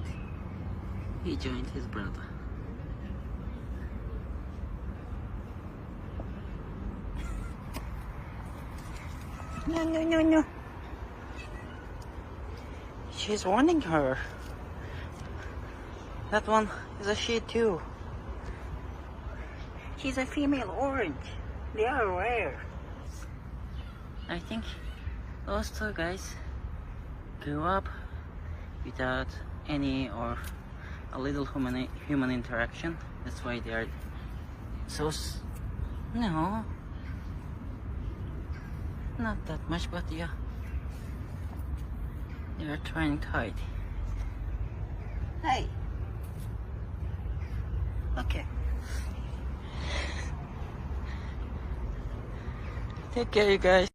and he joined his brother. No, no, no, no. She's warning her. That one is a she too. She's a female orange. They are rare. I think those two guys grew up without any or a little human interaction. That's why they are so no, not that much, but yeah, they are trying to hide. Hey, okay, take care you guys.